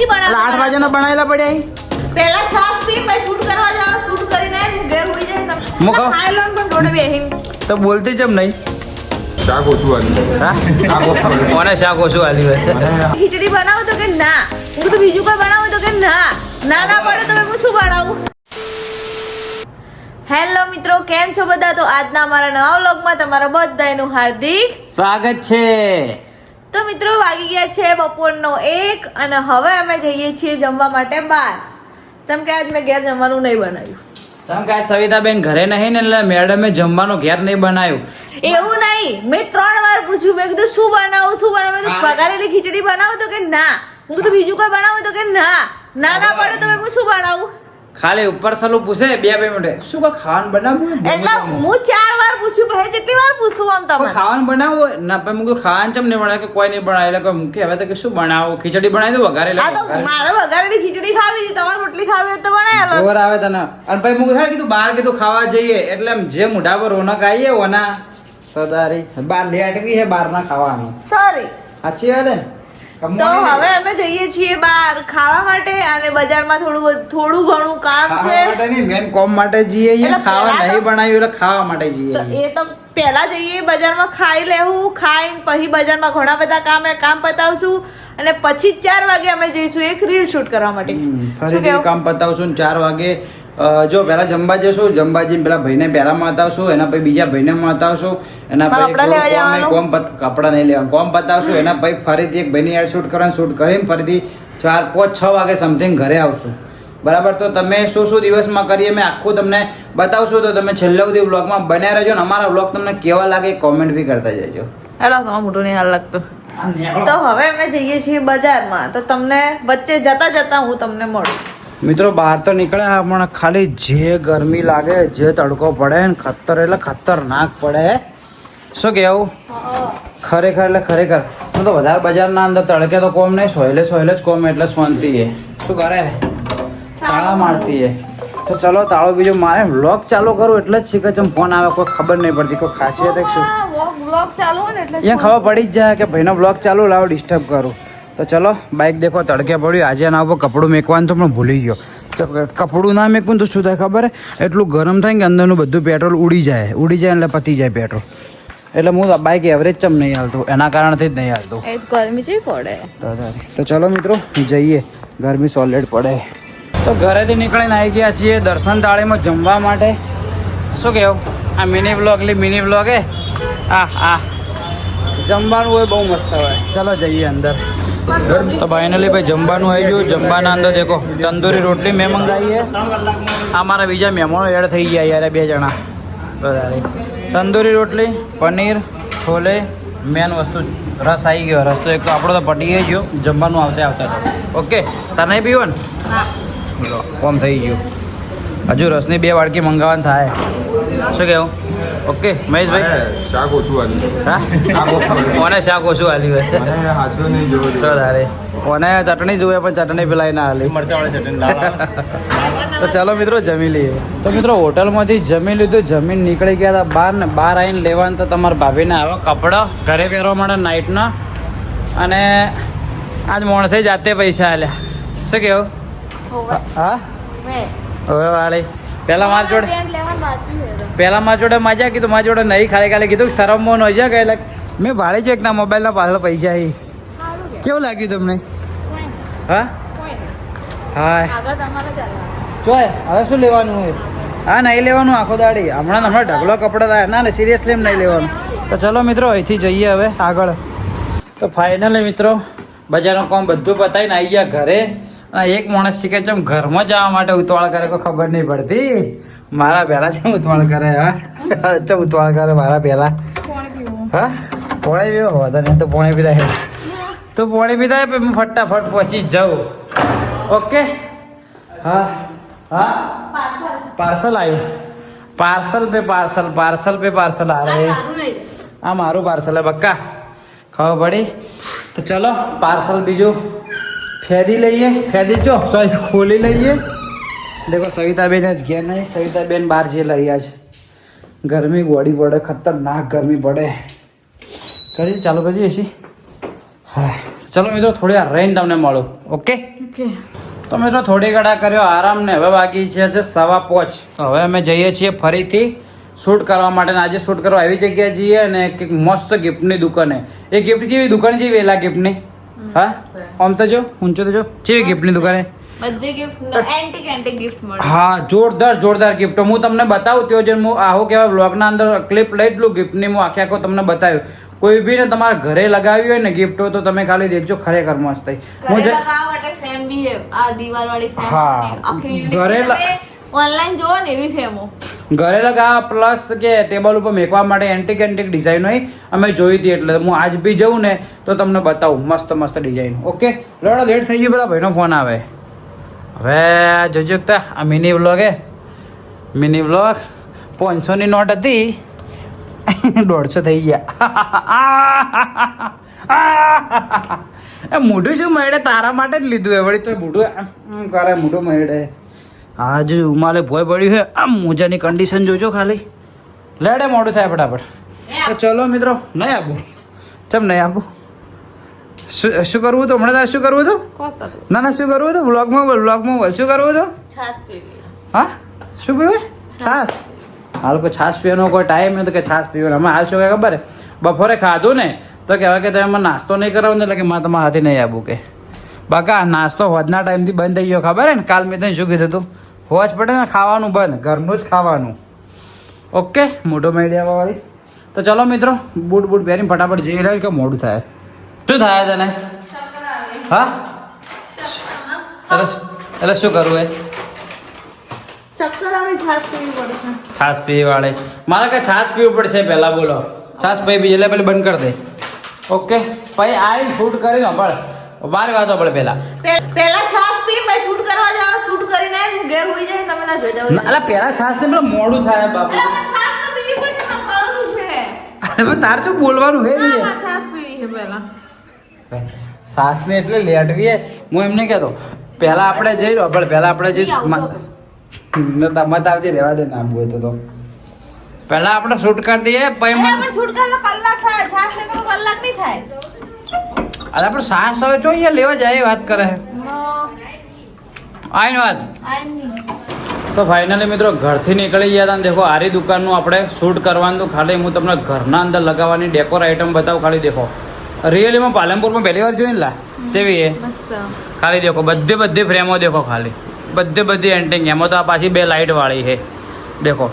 ખીચડી બનાવ 8 વાગ્યાના બનાવેલા પડ્યા પહેલા છાસ પી પછી શૂટ કરવા જાવ શૂટ કરીને હું ઘેર હોઈ જાય મુકો. ખાઈ લો પણ થોડે બેહીન તો બોલતી કેમ નહીં શાક ઓછું આવ્યું. કોને શાક ઓછું આલ્યું હોય ખીચડી બનાવું તો કે ના હું તો બીજું કોઈ બનાવું તો કે ના ના પડે તો હું શું બનાવું. હેલો મિત્રો, કેમ છો બધા? તો આજના અમારા નવા વ્લોગમાં તમારા બધાનું હાર્દિક સ્વાગત છે. તો મિત્રો વાગી ગયા છે બપોરનો 1 અને હવે અમે જઈએ છીએ જમવા માટે બહાર. જેમ કે આજ મેં ઘેર જમવાનું નહીં બનાવ્યું. જેમ કે આજ સવિતાબેન ઘરે નહીં ને એટલે મેડમે જમવાનું ઘેર નહીં બનાવ્યું. એવું નહીં, મેં 3 વાર પૂછ્યું, મેં કીધું શું બનાવું મેં કીધું વઘારેલી ખીચડી બનાવું તો કે ના હું કીધું બીજું કોઈ બનાવું તો કે ના પડે તો હું શું બનાવું. ખાલી ઉપર સલું પૂછે 2 મિનિટ શું કોઈ ખાવાનું બનાવવું એટલે હું 4 વાર પૂછ્યું, ભાઈ જેટલી વાર પૂછું આમ કોઈ તમે ખાવાનું બનાવવું હોય ના પછી મૂકું ખાવાનું ચમ નહીં બનાવે કે કોઈ નહીં બનાવે એટલે કોઈ મૂકે હવે તો કે શું બનાવું ખીચડી બનાવી દો વઘારેલી. આ તો મારે વઘારેલી ખીચડી ખાવી છે, તમારે રોટલી ખાવી હોય તો બનાવી આલો. જોર આવે તને અને પછી મૂકું હા કીધું બહાર કીધું ખાવા જઈએ એટલે એમ જે મોઢા પર રોનક આવીએ ઓના સદારી બહાર લેટવી હે બહાર ના ખાવાનું. સોરી. સાચી વાત હે ને? તો હવે અમે જઈએ છીએ બહાર ખાવા માટે અને બજારમાં થોડું ઘણું કામ છે. ખાવા માટે નહીં મેન કોમ માટે જઈએ એટલે ખાવા પહેલા નહીં બનાવ્યું એટલે ખાવા માટે તો જઈએ. એ તો પહેલા જઈએ બજારમાં ખાઈ લેવું, ખાઈને પછી બજારમાં ઘણા બધા કામ પતાવશું અને પછી 4 વાગે અમે જઈશું એક રીલ શૂટ કરવા માટે. શું ફરીથી કેવું? કામ પતાવશું ને 4 વાગે જો પહેલા જમવા જશું જમવા જઈને પેલા ભાઈને પહેલા મતાવશું એના પછી બીજા ભાઈને મતાવશું એના પછી કપડાં લેવા જવાનું. કપડા નહીં લેવાનું કોમ પતાવશું એના પછી ફરીથી એક ભાઈની એડ શૂટ કરવાનું શૂટ કરીને ફરીથી 4, 5, 6 વાગે સમથિંગ ઘરે આવશું. બરાબર? તો તમે શું દિવસમાં કરીએ મેં આખું તમને બતાવશું તો તમે છેલ્લા સુધી વ્લોગમાં બન્યા રહેજો ને અમારા વ્લોગ તમને કેવા લાગે કોમેન્ટ બી કરતા જજો. હેલો, તમારું મોટું નહીં હાલ લાગતું. તો હવે અમે જઈએ છીએ બજારમાં, તો તમને વચ્ચે જતા હું તમને મળું. મિત્રો બહાર તો નીકળ્યા પણ ખાલી જે ગરમી લાગે જે તડકો પડે ને એટલે ખતરનાક પડે. શું કેવું? ખરેખર હું તો વધારે બજારના અંદર તડકે તો કોમ નહીં સોયલે જ કોમ એટલે શાંતિ છે. શું કરે તાળા મારતી છે તો ચલો તાળો બીજો મારે વ્લોગ ચાલુ કરું એટલે જ શીખે છે ફોન આવે કોઈ ખબર નહીં પડતી કોઈ ખાસિયત શું વ્લોગ ચાલુ હોય ને એટલે અહીંયા ખબર પડી જ જાય કે ભાઈનો વ્લોગ ચાલુ લાવો ડિસ્ટર્બ કરું. તો ચલો બાઇક દેખો તડકે પડ્યું આજે એના ઉપર કપડું મેકવાનું તો પણ ભૂલી ગયો. તો કપડું ના મેકવું તો શું થાય ખબર? એટલું ગરમ થાય કે અંદરનું બધું પેટ્રોલ ઉડી જાય એટલે પતી જાય પેટ્રોલ. એટલે હું બાઇક એવરેજ ચમ નહીં હાલતું એના કારણથી જ નહીં હાલતું. ગરમી છે પડે તો ચલો મિત્રો જઈએ, ગરમી સોલિડ પડે. તો ઘરેથી નીકળીને આવી ગયા છીએ દર્શન થાળીમાં જમવા માટે. શું કહેવું? આ મિની વ્લોગ હે જમવાનું હોય બહુ મસ્ત હોય. ચલો જઈએ અંદર. તો ફાઇનલી ભાઈ જમવાનું આવી ગયું. જમવાના અંદર દેખો તંદૂરી રોટલી મેં મંગાવી છે. આ મારા બીજા મહેમાનો એડ થઈ ગયા યાર 2 જણા. બરાબર તંદૂરી રોટલી પનીર છોલે મેન વસ્તુ રસ આવી ગયો. રસ તો એક તો આપણો તો પટી ગયો જમવાનું આવતા ઓકે તને પીવો ને લો કોમ થઈ ગયું. હજુ રસની 2 વાડકી મંગાવવાનું થાય. શું કહેવું? ઓકે મહેશભાઈ શાક ઓછું આવ્યું. હા કોને શાક ઓછું આલ્યું હોય મને હાચવે નહીં જોવો તો તારે કોને ચટણી જોઈએ પણ ચટણી પેલા ના હાલી. તો ચાલો મિત્રો જમી લઈએ. તો મિત્રો હોટલમાંથી જમી લીધું જમીન નીકળી ગયા હતા બહાર ને બહાર આવીને લેવાનું તો તમારા ભાભીને આવો કપડાં ઘરે પહેરવા માટે નાઇટના અને આજ માણસે જાતે પૈસા આલ્યા. શું કેવું? હા હવે વાળી પહેલાં મારી જોડે મજા કીધું મારી જોડે નહીં ખાલી કીધું શરમમાં ન જાય કે એટલે મેં ભાડે જો એકના મોબાઈલના પાછળ પૈસા આવી. કેવું લાગ્યું તમને? હા ચોય હવે શું લેવાનું હોય? હા નહીં લેવાનું આખો દાડી હમણાં ઢગલો કપડા થાય ના સિરિયસલી એમ નહીં લેવાનું. તો ચલો મિત્રો અહીંથી જઈએ હવે આગળ. તો ફાઇનલી મિત્રો બજારનું કામ બધું પતાવીને આવી ગયા ઘરે. અને એક માણસ શીખે છે ઘરમાં જવા માટે ઉતવાળ કરે કોઈ ખબર નહીં પડતી. મારા પહેલા છે ઉતવાળ કરે. હા ચમ ઉતવાળ કરે મારા પહેલા. હા પોણે પીવો વાંધો નહીં તો પોણે પીતા તો પોણે પીતા હું ફટાફટ પહોંચી જ જાઉં. ઓકે હા પાર્સલ આવ્યું. પાર્સલ પે પાર્સલ આ રહે. આ મારું પાર્સલ હે બક્કા ખબર પડી. તો ચલો પાર્સલ બીજું ફેદી લઈએ. ખોલી લઈએ. દેખો સવિતાબેન જ ઘેર નહીં. સવિતાબેન બહાર જે લઈ છે. ગરમી ગોળી પડે ખતરનાક ગરમી પડે. કરી ચાલુ કરજે એસી. હા ચલો મિત્રો થોડી વાર રહીને તમને મળું. ઓકે તો મિત્રો થોડી ઘડા કર્યો આરામ ને હવે વાગી છે 5:15. તો હવે અમે જઈએ છીએ ફરીથી શૂટ કરવા માટે. આજે શૂટ કરવા એવી જગ્યાએ જઈએ અને એક મસ્ત ગિફ્ટની દુકાને. એ ગિફ્ટ કેવી દુકાન જેવી એલા ગિફ્ટની? હા આમ તો જો ઊંચો તો જો કેવી ગિફ્ટની દુકાને બધી ગિફ્ટ એન્ટિક ગિફ્ટ મળે. હા જોરદાર ગિફ્ટ હું તમને બતાવું ત્યો જે હું આવો કેવા બ્લોગના અંદર ક્લિપ લઈ જ લઉં ગિફ્ટની. હું આખો તમને બતાવ્યું. કોઈ બી ને તમારા ઘરે લગાવી હોય ને ગિફ્ટો તો તમે ખાલી દેખજો ખરેખર મસ્ત થઈ. ઘરે લગાવવા માટે ફ્રેમ બી છે આ દીવાલ વાળી ફ્રેમ. હા, આખી ઘરે ઓનલાઈન જોવો ને એવી ફ્રેમો ઘરે લગાવવા પ્લસ કે ટેબલ ઉપર મેકવા માટે એન્ટિક ડિઝાઇન હોય અમે જોઈ હતી એટલે હું આજ બી જઉં ને તો તમને બતાવું મસ્ત ડિઝાઇન. ઓકે લોડો લેટ થઈ ગયું પેલા ભાઈનો ફોન આવે. હવે જોજો આ મિની વ્લોગ 500 ની નોટ હતી 150 થઈ ગયા. એ મોઢું શું મળે તારા માટે જ લીધું એ વળી તો મોઢું કરે મોઢું મળે. હા જો ઉમાલે ભોય પડ્યું છે. આ મોજાની કન્ડિશન જોજો ખાલી. લેડે મોડું થાય ફટાફટ. તો ચલો મિત્રો નહીં આપું ચમ નહીં આપું. શું કરવું હતું હમણાં તારે શું કરવું હતું? ના શું કરવું હતું? વ્લોગમાં શું કરવું હતું? છાસ પીવી. હા શું પીવે? છાસ. હાલ કોઈ છાસ પીવાનો કોઈ ટાઈમ નથી કે છાસ પીવાનો. અમે હાલ શું કહે ખબર બપોરે ખાધું ને તો કહેવાય કે તમે નાસ્તો નહીં કરાવો ને એટલે કે મારે તમારા હાથે નહીં આપું કે બાકા નાસ્તો હોજના ટાઈમથી બંધ થઈ ગયો ખબર હે ને. કાલ મેં તને શું કીધું હતું? હોજ પડે ને ખાવાનું બંધ ઘરનું જ ખાવાનું. ઓકે મોટો માઈડિયા વાળી. તો ચલો મિત્રો બૂટ પહેરીને ફટાફટ જઈ રહ્યા કે મોડું થાય. શું થાય તને? હા એટલે શું કરવું એ? ચક્કર આવે છાસ પીવી પડશે. છાસ પીવી વાળે મારે કે છાસ પીવું પડશે પહેલા બોલો. છાસ પી બીજે એટલે પેલી બંધ કરી દે. ઓકે પછી આવીને શૂટ કરીને પણ બાર વાતો પડે પહેલા છાસ પી પછી શૂટ કરવા જાવ. શૂટ કરીને હું ઘેર હોઈ જાય તમે ના જોઈ જાવ. અલા પહેલા છાસ ને પેલા મોડું થાય બાપુ. છાસ તો પીવી પડશે ને મળવું છે. અરે તાર શું બોલવાનું હે ના, છાસ પીવી છે પહેલા. છાસ ને એટલે લેટવી હે. હું એમને કહેતો પહેલા આપણે જઈ રહ્યો પણ પહેલા આપણે જઈ મત આવજે રહેવા દે ના બોય તો પહેલા આપણે શૂટ કરી દઈએ પછી આપણે શૂટ કરવા કલાક થાય. છાસ લે તો કલાક નહીં થાય. અરે આપણે સાસ હવે જોઈએ લેવા જાય વાત કરે આઈન વાત. તો ફાઇનલી મિત્રો ઘરથી નીકળી ગયા હતા ને દેખો આરી દુકાનનું આપણે શૂટ કરવાનું ખાલી હું તમને ઘરના અંદર લગાવવાની ડેકોર આઈટમ બતાવું. ખાલી દેખો રિયલીમાં પાલનપુરમાં પહેલી વાર જોઈને લા જેવી એ ખાલી દેખો બધી ફ્રેમો દેખો ખાલી બધી એન્ટિક. એમાં તો આ પાછી 2 લાઇટ વાળી છે દેખો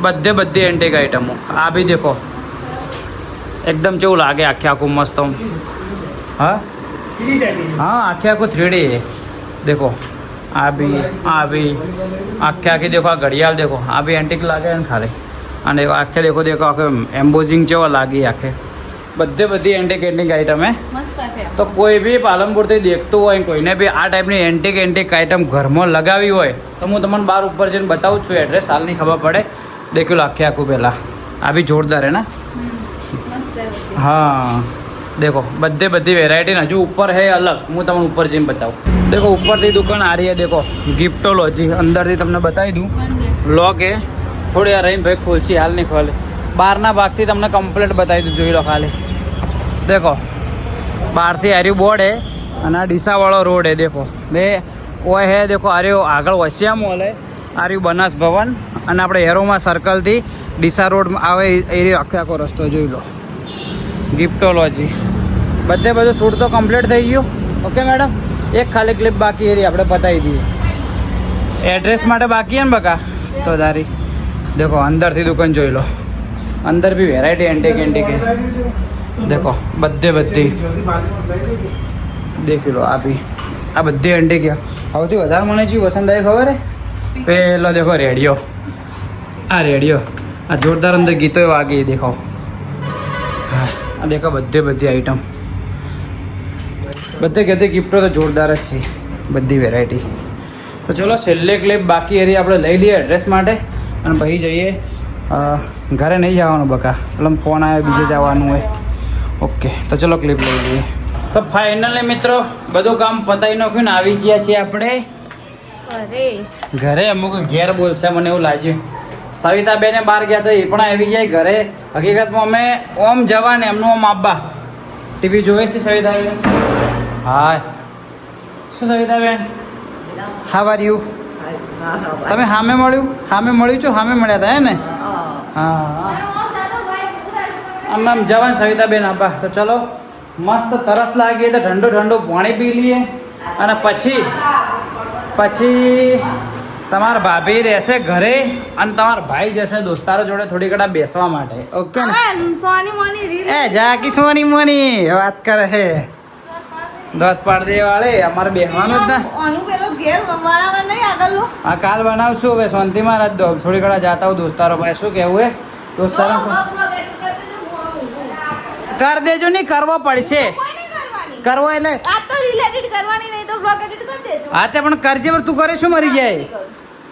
બધી એન્ટિક આઈટમો. આ બી દેખો એકદમ કેવું લાગે આખું મસ્ત. હા આખું 3D है देखो. આ બી આખી દેખો આ ઘડિયાળ દેખો આ બી એન્ટિક લાગે ને ખાલી. અને આખે દેખો આખે એમ્બોઝિંગ જેવો લાગી આખે બધી એન્ટિક આઈટમ હે. તો કોઈ બી પાલનપુરથી દેખતું હોય કોઈને બી આ ટાઈપની એન્ટિક આઈટમ ઘરમાં લગાવી હોય તો હું તમને બાર ઉપર જઈને બતાવું છું એડ્રેસ. હાલની ખબર પડે દેખ્યું આખું પહેલાં. આ બી જોરદાર હે ને. હા देखो बધી वेराइटी हजू ऊपर है अलग. હું તમને ઉપર જઈને બતાવું. देखो ઉપરથી દુકાન આ રહી है. देखो गिफ्टोलॉजी અંદરથી તમને બતાવી દઉં. લોક है થોડી વાર રહીને ભાઈ ખોલશી. હાલ નહીં ખોલે. બહારના ભાગથી તમને કમ્પ્લીટ બતાવી દઉં. જોઈ લો ખાલી देखो બહારથી આર્યું બોર્ડ है અને આ ડીસાવાળો રોડ है. देखो બે ઓય है. देखो આર્યો આગળ વસિયા મોલ है. આર્યું બનાસ ભવન અને આપણે એરોમાં સર્કલથી ડીસા રોડ આવે એ આખો રસ્તો જોઈ લો. गिफ्टोलॉजी બધું શૂટ તો કમ્પ્લીટ થઈ ગયું. ઓકે મેડમ એક ખાલી ક્લિપ બાકી એરી આપણે પતાવી દઈએ. એડ્રેસ માટે બાકી હે ને બકા તો તારી દેખો અંદરથી દુકાન જોઈ લો. અંદર બી વેરાયટી એન્ટિક હે. દેખો બધી દેખી લો. આ બધી એન્ટિક હે. સૌથી વધારે મને જે પસંદ આવી ખબર હે પેલો દેખો રેડિયો. આ રેડિયો આ જોરદાર અંદર ગીતો વાગી દેખો. આ દેખો બધી આઈટમ બધી ગિફ્ટો તો જોરદાર જ છે બધી વેરાયટી. તો ચલો છેલ્લે ક્લિપ બાકી એરી આપણે લઈ લઈએ એડ્રેસ માટે અને પછી જઈએ ઘરે નહીં જવાનું બકા એટલે ફોન આવ્યો બીજે જવાનું હોય. ઓકે તો ચલો ક્લિપ લઈ લઈએ. તો ફાઇનલી મિત્રો બધું કામ પતાવી નાખ્યું ને આવી ગયા છીએ આપણે ઘરે. અમુક ઘેર બોલશે મને એવું લાગ્યું. સવિતાબેને બહાર ગયા હતા એ પણ આવી જાય ઘરે. હકીકતમાં અમે ઓમ જવા ને એમનું ઓમ આબા ટીવી જોવે છે સવિતાબેન. હાય શું સવિતાબેન હાવ આર યુ તમે સામે મળ્યું છો સામે મળ્યા હતા હે ને હા આમ જવાન સવિતાબેન આપા તો ચલો મસ્ત તરસ લાગી તો ઠંડુ ઠંડુ પાણી પી લઈએ અને પછી તમારા ભાભી રહેશે ઘરે અને તમારા ભાઈ જશે દોસ્તારો જોડે થોડી ઘણા બેસવા માટે ઓકે ને સોની મોની રીલ એ જાકી સોની મોની વાત કરે છે દોત પાડ દે વાળે અમારે બેસવાનું જ ના આનું પેલો ઘેર બનાવવા નહીં આગળનો આ કાલ બનાવશું હવે શાંતિમાં રાખ દો થોડી ઘણા જાતા હું દોસ્તારો ભાઈ શું કહેવું હે દોસ્તારો શું કર દેજો નહીં કરવો પડશે કરવો એટલે આ તો રીલ એડિટ કરવાની નહીં તો બ્લોગ એડિટ કરી દેજો હા તે પણ કરજે પણ તું કરે શું મરી જાય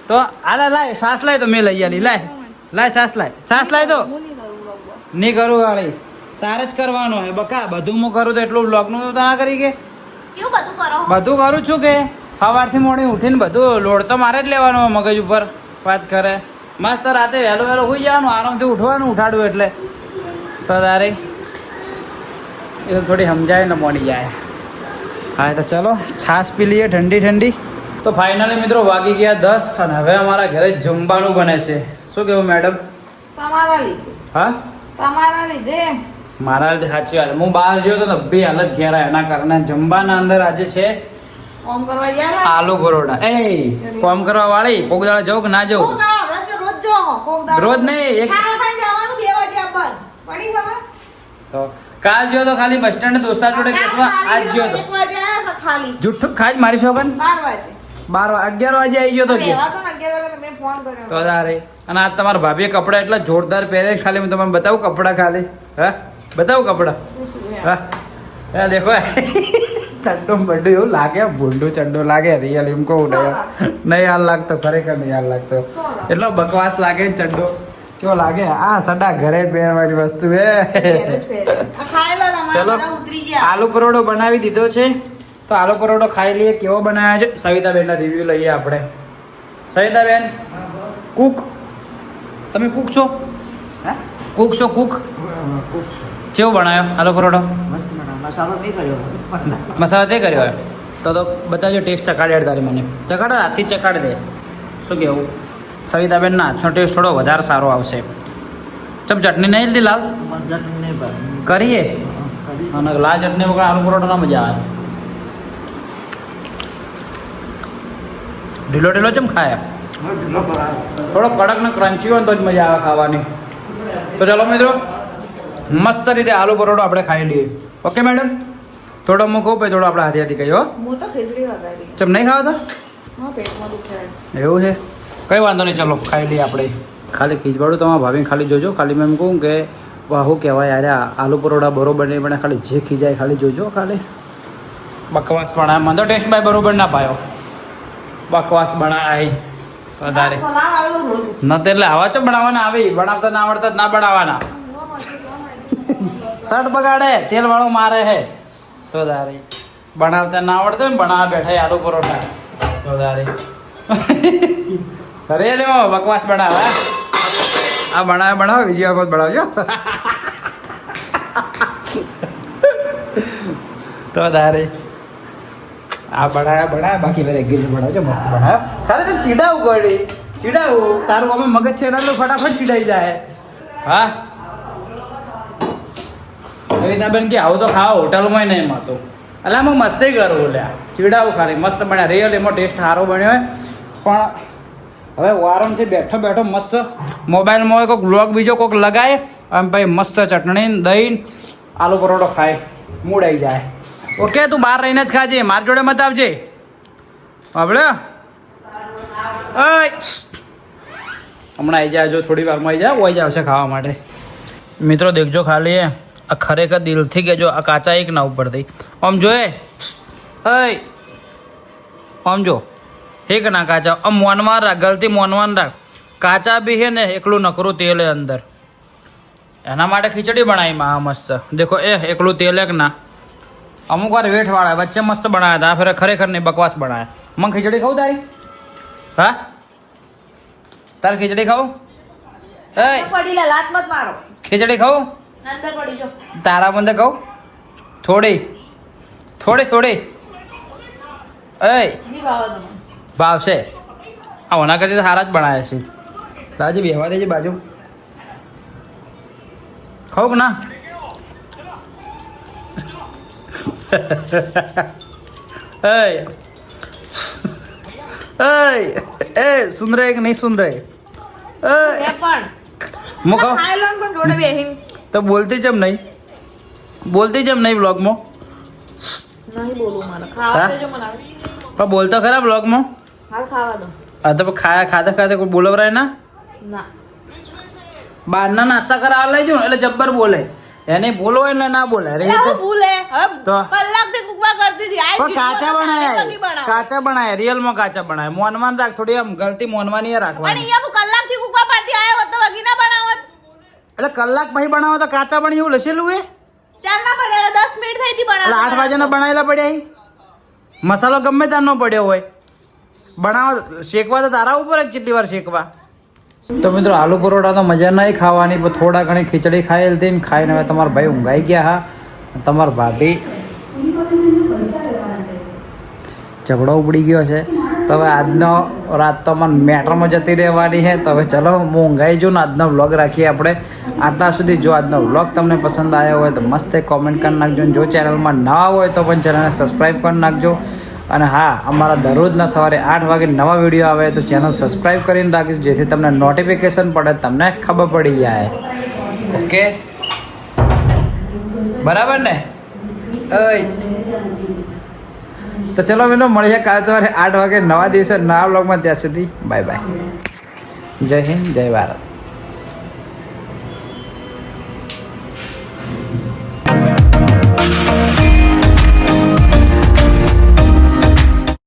તો આલા લાય સાસ લાય તો મેં લઈ આલી લાય સાસ લાય તો નહીં કરું વાળી તારે જ કરવાનો હે બકા બધું હું કરું તો એટલું બ્લોગનું તો ના કરી કે કેવું બધું કરો બધું કરું છું કે સવારથી મોડી ઉઠીને બધું લોડ તો મારે જ લેવાનો હોય મગજ ઉપર વાત કરે મસ્ત રાતે વહેલો હોઈ જવાનું આરામથી ઉઠવાનું ઉઠાડું એટલે તો તારે એ થોડી સમજાય ને મોડી જાય હા તો ચલો છાશ પી લઈએ ઠંડી તો ફાઇનલી મિત્રો વાગી ગયા 10 અને હવે અમારા ઘરે જમવાનું બને છે શું કેવું મેડમ તમારા લીધે હા તમારા લીધે મારા લીધે સાચી વાત હું બહાર ગયો તો બી હાલત ઘેરા એના કારણે જમવાના અંદર આજે છે ઓમ કરવા ગયા આલુ પરોઠા એ કોમ કરવા વાળી કોક દાડા જવું કે ના જવું રોજ જો રોજ નહીં એક ખાઈ જવાનું 2 વાગે આપણ પડી ખબર તો કાલ ગયો તો ખાલી બસ સ્ટેન્ડ દોસ્તાર જોડે બેસવા આજ ગયો તો 1 વાગે આયા તો ખાલી જુઠ્ઠું ખાજ મારી છોકન 12 વાગે 11 વાગે આવી ગયો તો રહેવા તો ને 11 વાગે તમે ફોન કર્યો તો તારે અને આજ તમારા ભાભીએ કપડા એટલા જોરદાર પહેરે ખાલી હું તમને બતાવું કપડા ખાલી હા બતાવું કપડા હા એ દેખો ચડ્ડો બડ્ડો એવું લાગે ભૂંડું ચડ્ડો લાગે રિયલ એમ કહું નહીં હાલ લાગતો ખરેખર નહીં હાલ લાગતો એટલો બકવાસ લાગે ચડ્ડો કેવો લાગે આ સડા ઘરે જ પહેરવાની વસ્તુ હે ચલો આલુ પરોઠો બનાવી દીધો છે તો આલુ પરોઠો ખાઈ લઈએ કેવો બનાવ્યો છે સવિતાબેનના રિવ્યુ લઈએ આપણે સવિતાબેન કુક તમે કુક છો હે કુક છો કુક કેવો બનાવ્યો આલુ પરોઠો મસાલો તે કર્યો હોય તો બતાવજો ટેસ્ટ ચકાડે તારી મને ચકાડે હાથથી ચકાડી દે શું કેવું સવિતાબેનના હાથનો ટેસ્ટ થોડો વધારે સારો આવશે ચમ ચટણી નહીં લીધી લાલ કરીએ અને લાલ ચટણી વગર આલુ પરોઠો ના મજા આવે ઢીલો ચમ ખાય થોડો કડક ને ક્રન્ચી હોય તો જ મજા આવે ખાવાની તો ચાલો મિત્રો મસ્ત રીતે આલુ પરોઠો આપણે ખાઈ લઈએ ઓકે મેડમ થોડો હું કહું થોડો આપણે હાથી હાથી કહ્યું હું તો ખીચડી વગાડી ચમ નહીં ખાવા હા પેટમાં દુખે એવું છે કઈ વાંધો નહીં ચલો ખાઈ લઈએ આપણે ખાલી ખીચવાડું તમારા ભાભીને ખાલી જોજો ખાલી મેં એમ કહું કે શું કહેવાય યાર આલુ પરોઠા બરોબર નહીં બને ખાલી જે ખીજાય ખાલી જોજો ખાલી બકવાસ બનાવે મને તો ટેસ્ટ ભાઈ બરોબર ના પાયો બકવાસ બનાય વધારે ન તો એટલે આવા તો બનાવવાના આવે બનાવતા ના આવડતા ના બનાવવાના શર્ટ બગાડે તેલ વાળો મારે હે તો તારે બનાવતા ના આવડતો ને બનાવવા બેઠા આલુ પરોઠા તો તારે અરે રે બકવાસ બનાવે આ બનાવે બીજી વખત બનાવજો તો તારે આ બનાવે બાકી ફેર એક બનાવજો મસ્ત બનાવે ખાલી તો ચીડાવું તારું અમે મગજ છે એના તો ફટાફટ ચીડાઈ જાય હા સવિતાબેન કે આવું તો ખાવા હોટલમાં નહીં એમાં તો એટલે હું મસ્તી કરું લ્યા ચીડાવું ખાલી મસ્ત બન્યા રિયલ એમાં ટેસ્ટ સારો બન્યો હોય પણ હવે આરામથી બેઠો મસ્ત મોબાઈલમાં હોય કોઈક વ્લોગ બીજો કોઈક લગાય અને ભાઈ મસ્ત ચટણી દહીં આલુ પરોઠો ખાય મૂડ આવી જાય ઓકે તું બહાર રહીને જ ખાજે મારી જોડે મત આવજે આપણે હમણાં આવી જાય જો થોડી વારમાં આવી જાય ઓઈ જ આવશે ખાવા માટે મિત્રો દેખજો ખાલી આ ખરેખર દિલથી કહેજો આ કાચા એક ના ઉપરથી આમ જોયે આમ જો એક ના કાચા આમ મોનવાન રાખ ગલતી મોનવાન રાખ કાચા બી છે ને એકલું નકરું તેલ હે અંદર એના માટે ખીચડી બનાવી માં મસ્ત દેખો એકલું તેલ એક ના અમુક વાર વેઠવાળા વચ્ચે મસ્ત બનાવ્યા હતા ફેર ખરેખર નહીં બકવાસ બનાવ્યા મને ખીચડી ખાવું તારી હા તારે ખીચડી ખાવું ખીચડી ખાવું તારા બંધ કહું થોડી થોડી એ નહીં ભાવે તમને. ભાવશે આ ઓના કરતી તો સારા જ બનાવ્યા છે રાજી બેહવા દેજે બાજુ ખાવ કે ના ए ए सुन रहे कि नहीं सुन रहे એ પણ मो खाओ ખાઈ લો ને પણ જોડે બેહીને. तो बोलती जब नहीं ब्लॉग में નહીં બોલું મને ખાવા હા? દેજો મને હાલ. पर बोलता खरा ब्लॉग में હાલ ખાવા દો. हाँ तो खाया खाते खाते कोई बोलो रहा है ना ના બહારના નાસ્તા કરાવવા લઈ જાઉં એટલે જબ્બર બોલે એને બોલો એટલે ના બોલે અરે એ તો આવું ભૂલે હવે તો? કલાકથી કુકવા કરતી હતી આ પણ કાચા કીધું બનાયા નથી બનાવવા. કાચા બનાયા રિયલમાં કાચા બનાયા મોનવાન રાખ થોડી આમ ગલતી મોનવાની પણ રાખવાની અહીંયા હું કલાકથી કુકવા પાડતી આયા હોત તો વગી ના બનાવત. એટલે કલાક પછી બનાવો તો કાચા બની એવું લસેલું એ ચાર ના પડે 10 મિનિટ થઈ હતી એટલે 8 વાગ્યાના બનાવેલા પડ્યા એ. મસાલો ગમે ત્યારનો પડ્યો હોય બનાવવા શેકવા તો તારા ઉપર જ કેટલી વાર શેકવા તો મિત્રો આલુ પરોઠા તો મજા નહીં ખાવાની પણ થોડા ઘણી ખીચડી ખાયેલ હતી ને ખાઈને હવે તમારા ભાઈ ઊંઘાઈ ગયા હા તમારા ભાભી ઝઘડો ઉપડી ગયો છે તો હવે આજનો રાત તો અમારે મેટરમાં જતી રહેવાની છે તો હવે ચલો હું ઊંઘાઈ જાઉં ને આજનો વ્લોગ રાખીએ આપણે આટલા સુધી જો આજનો વ્લોગ તમને પસંદ આવ્યો હોય તો મસ્ત એક કોમેન્ટ કરી નાખજો અને જો ચેનલમાં નવા હોય તો પણ ચેનલને સબસ્ક્રાઈબ કરી નાખજો અને હા અમારા દરરોજના સવારે 8 વાગે નવા વિડીયો આવે તો ચેનલ સબસ્ક્રાઈબ કરીને રાખજો જેથી તમને નોટિફિકેશન પડે તમને ખબર પડી જાય ઓકે બરાબર ને ઓય તો ચલો મિત્રો મળીએ કાલ સવારે 8 વાગે નવા દિવસે નવા બ્લોગમાં ત્યાં સુધી બાય બાય જય હિન્દ જય ભારત